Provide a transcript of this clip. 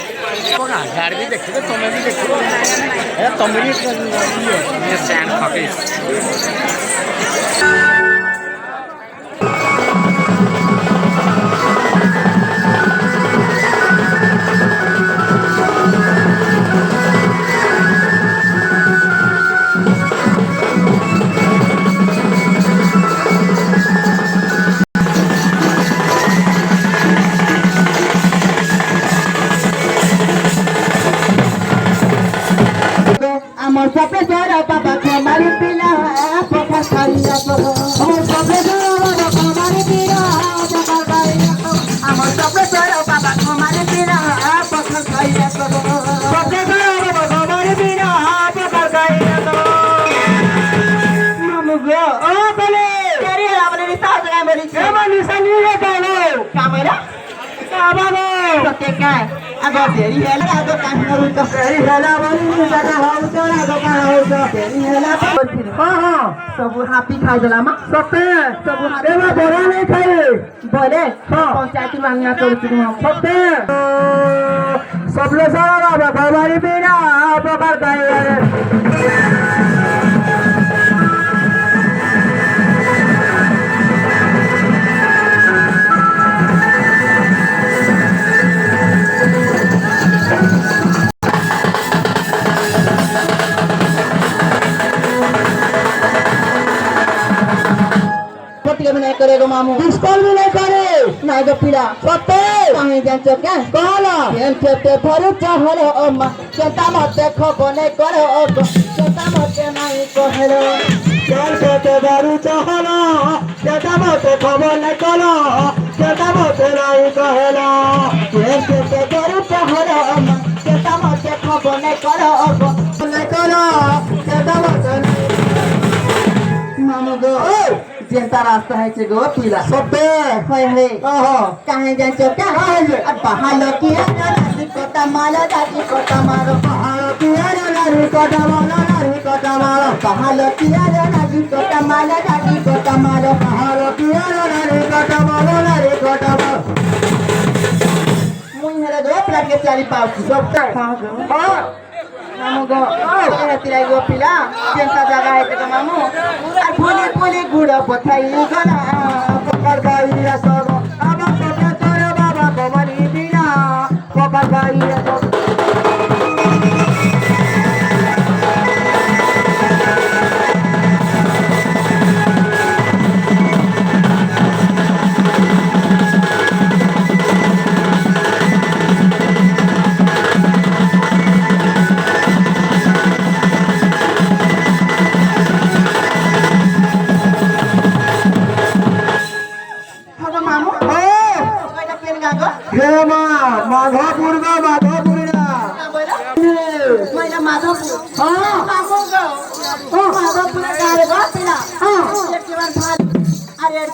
गाड़ी भी देखिए तुम्हें भी देखिए तुम्हें भी सैन फकीस আমার সপে জরা বাবা তোমারি পিলা পথা খাইয়া তো আমার সপে জরা বাবা তোমারি পিলা পথা খাইয়া তো আমার সপে জরা বাবা তোমারি পিলা পথা খাইয়া তো সপে জরা বাবা তোমারি পিলা পথা খাইয়া তো মামু গো ও বলে তেরে রাবনে সাথ গায় মেরি কেমনি সানি রে গালো ক্যামেরা বাবা সতে কায় আগো তেরি হেলা আগো কাহিনী তো তেরি হেলা বলি দাদা হাউ তো আগো কাহিনী তো তেরি হেলা হ্যাঁ সবু হাপি খাই দিলাম সতে সবু হাপি এবার বড় নেই খাই বলে পঞ্চায়েত মানিয়া চলছি সতে সবলে সারা বাবা বাড়ি বিনা প্রকার গায় करेगा मामू स्कूल भी नहीं करे ना तो पिला सत्ते कहीं जांचो क्या कहला खेल खेते भरू चाहलो अम्मा चेता मत खबो नहीं करो चेता मत नहीं कहलो खेल खेते भरू चाहलो चेता मत खबो नहीं करो चेता मत नहीं कहलो खेल खेते भरू चाहलो अम्मा चेता मत खबो नहीं करो चेता मत मामू गो जनता रास्ता है चेगो पीला सत्ते होय हे ओहो काहे जांचो क्या अब बहालो किया नारी कोटा मारो दादी कोटा मारो बहालो किया नारी कोटा मारो नारी कोटा मारो बहालो किया नारी कोटा मारो दादी कोटा मारो बहालो किया नारी कोटा मारो नारी कोटा मारो मुई हेरे दो प्लाट के चारी पाव सत्ते हां मामू गो तिराई गो पिला जनता जगह है तो मामू আর ফুলে ফুলে গুড়া পথাই গলা পকার গাইয়া সব আমার সবে তোর বাবা কমারি বিনা পকার গাইয়া সব माधोपुर का माधोपुर माधोपुर हाँ माधोपुर का अरे